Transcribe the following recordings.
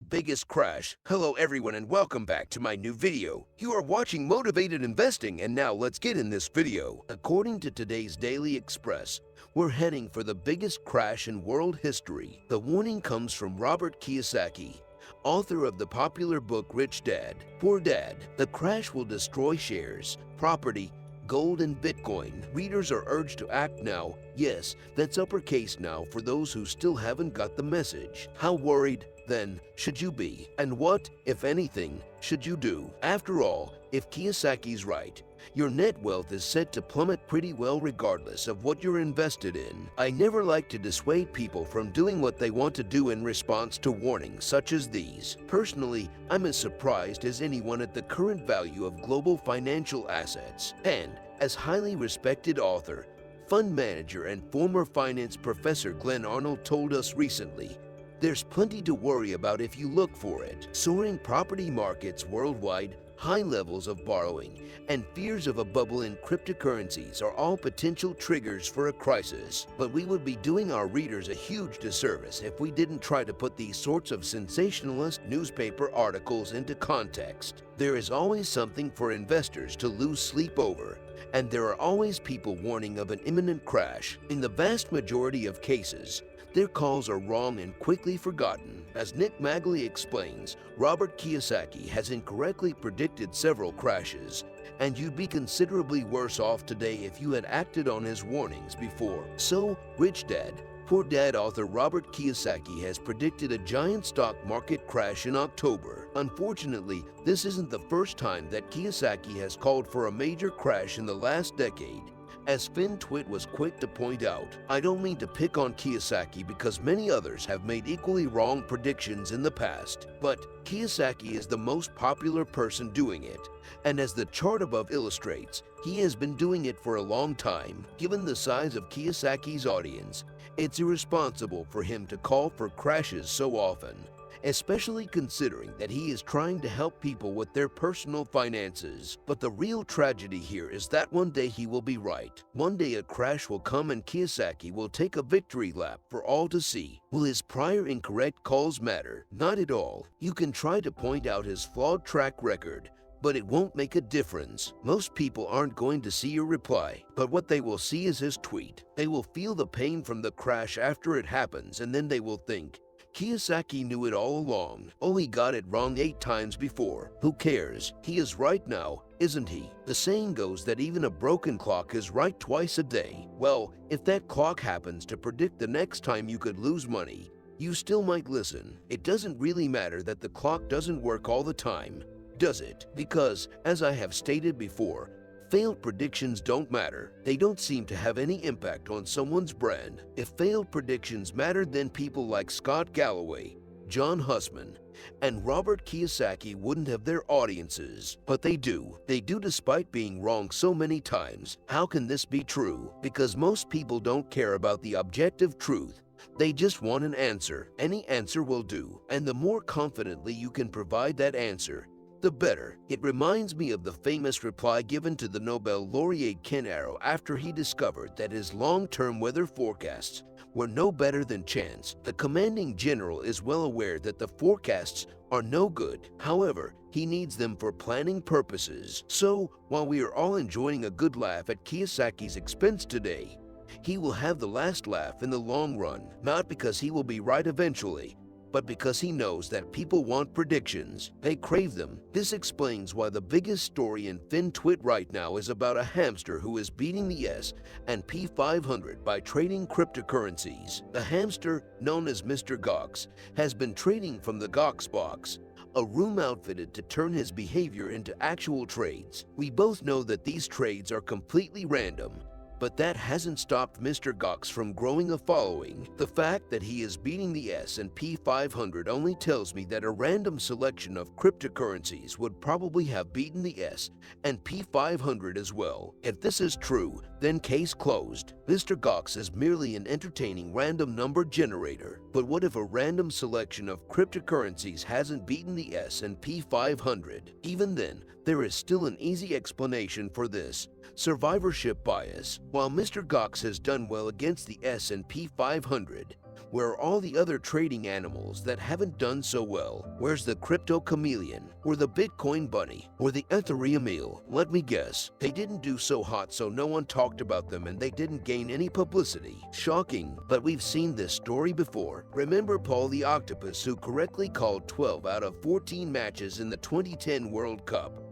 biggest crash. Hello everyone and welcome back to my new video. You are watching Motivated Investing and now let's get in this video. According to today's Daily Express, we're heading for the biggest crash in world history. The warning comes from Robert Kiyosaki, author of the popular book Rich Dad, Poor Dad. The crash will destroy shares, property, gold and Bitcoin. Readers are urged to act now. Yes, that's uppercase now for those who still haven't got the message. How worried, then, should you be? And what, if anything, should you do? After all, if Kiyosaki's right, your net wealth is set to plummet pretty well regardless of what you're invested in. I never like to dissuade people from doing what they want to do in response to warnings such as these. Personally, I'm as surprised as anyone at the current value of global financial assets. And, as highly respected author, fund manager and former finance professor Glenn Arnold told us recently, there's plenty to worry about if you look for it. Soaring property markets worldwide, high levels of borrowing, and fears of a bubble in cryptocurrencies are all potential triggers for a crisis. But we would be doing our readers a huge disservice if we didn't try to put these sorts of sensationalist newspaper articles into context. There is always something for investors to lose sleep over, and there are always people warning of an imminent crash. In the vast majority of cases, their calls are wrong and quickly forgotten. As Nick Magley explains, Robert Kiyosaki has incorrectly predicted several crashes, and you'd be considerably worse off today if you had acted on his warnings before. So, Rich Dad, Poor Dad author Robert Kiyosaki has predicted a giant stock market crash in October. Unfortunately, this isn't the first time that Kiyosaki has called for a major crash in the last decade. As FinTwit was quick to point out, I don't mean to pick on Kiyosaki because many others have made equally wrong predictions in the past, but Kiyosaki is the most popular person doing it, and as the chart above illustrates, he has been doing it for a long time. Given the size of Kiyosaki's audience, it's irresponsible for him to call for crashes so often, especially considering that he is trying to help people with their personal finances. But the real tragedy here is that one day he will be right. One day a crash will come and Kiyosaki will take a victory lap for all to see. Will his prior incorrect calls matter? Not at all. You can try to point out his flawed track record, but it won't make a difference. Most people aren't going to see your reply, but what they will see is his tweet. They will feel the pain from the crash after it happens, and then they will think, Kiyosaki knew it all along. Oh, he got it wrong 8 times before. Who cares? He is right now, isn't he? The saying goes that even a broken clock is right twice a day. Well, if that clock happens to predict the next time you could lose money, you still might listen. It doesn't really matter that the clock doesn't work all the time, does it? Because, as I have stated before, failed predictions don't matter. They don't seem to have any impact on someone's brand. If failed predictions mattered, then people like Scott Galloway, John Hussman, and Robert Kiyosaki wouldn't have their audiences. But they do. They do despite being wrong so many times. How can this be true? Because most people don't care about the objective truth. They just want an answer. Any answer will do. And the more confidently you can provide that answer, the better. It reminds me of the famous reply given to the Nobel laureate Ken Arrow after he discovered that his long-term weather forecasts were no better than chance. The commanding general is well aware that the forecasts are no good. However, he needs them for planning purposes. So, while we are all enjoying a good laugh at Kiyosaki's expense today, he will have the last laugh in the long run, not because he will be right eventually, but because he knows that people want predictions. They crave them. This explains why the biggest story in FinTwit right now is about a hamster who is beating the S&P 500 by trading cryptocurrencies. The hamster, known as Mr. Gox, has been trading from the Gox box, a room outfitted to turn his behavior into actual trades. We both know that these trades are completely random, but that hasn't stopped Mr. Gox from growing a following. The fact that he is beating the S&P 500 only tells me that a random selection of cryptocurrencies would probably have beaten the S&P 500 as well. If this is true, then case closed. Mr. Gox is merely an entertaining random number generator. But what if a random selection of cryptocurrencies hasn't beaten the S&P 500? Even then, there is still an easy explanation for this: survivorship bias. While Mr. Gox has done well against the S&P 500, Where are all the other trading animals that haven't done so well? Where's the crypto chameleon, or the Bitcoin bunny, or the Ethereum eel? Let me guess, they didn't do so hot so no one talked about them and they didn't gain any publicity. Shocking, but we've seen this story before. Remember Paul the Octopus, who correctly called 12 out of 14 matches in the 2010 World Cup?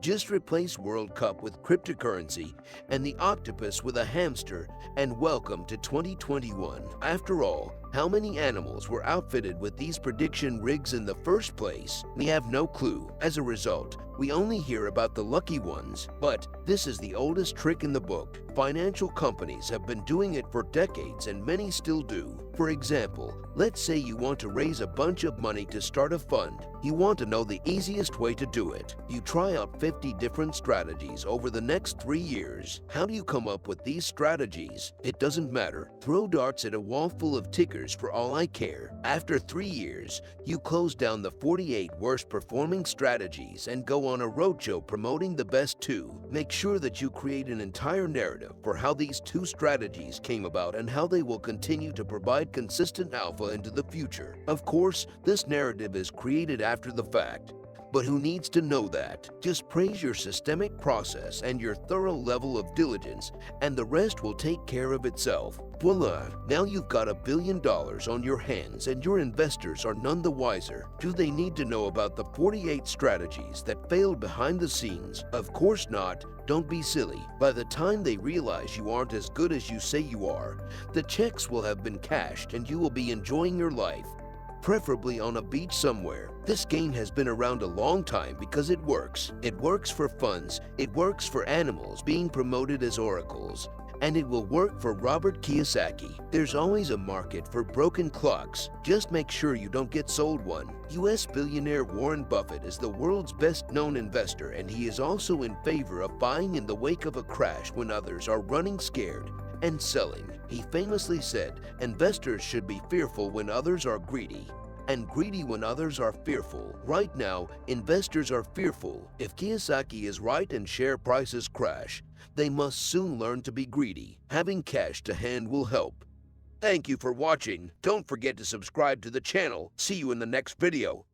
Just replace World Cup with cryptocurrency and the octopus with a hamster, and welcome to 2021. After all, how many animals were outfitted with these prediction rigs in the first place? We have no clue. As a result, we only hear about the lucky ones. But this is the oldest trick in the book. Financial companies have been doing it for decades and many still do. For example, let's say you want to raise a bunch of money to start a fund. You want to know the easiest way to do it. You try out 50 different strategies over the next 3 years. How do you come up with these strategies? It doesn't matter. Throw darts at a wall full of tickers for all I care. After 3 years, you close down the 48 worst performing strategies and go on a roadshow promoting the best 2. Make sure that you create an entire narrative for how these 2 strategies came about and how they will continue to provide consistent alpha into the future. Of course, this narrative is created after the fact. But who needs to know that? Just praise your systemic process and your thorough level of diligence, and the rest will take care of itself. Voila! Now you've got $1 billion on your hands and your investors are none the wiser. Do they need to know about the 48 strategies that failed behind the scenes? Of course not. Don't be silly. By the time they realize you aren't as good as you say you are, the checks will have been cashed and you will be enjoying your life, preferably on a beach somewhere. This game has been around a long time because it works. It works for funds, it works for animals being promoted as oracles, and it will work for Robert Kiyosaki. There's always a market for broken clocks. Just make sure you don't get sold one. US billionaire Warren Buffett is the world's best-known investor, and he is also in favor of buying in the wake of a crash when others are running scared and selling. He famously said, investors should be fearful when others are greedy, and greedy when others are fearful. Right now, investors are fearful. If Kiyosaki is right and share prices crash, they must soon learn to be greedy. Having cash to hand will help. Thank you for watching. Don't forget to subscribe to the channel. See you in the next video.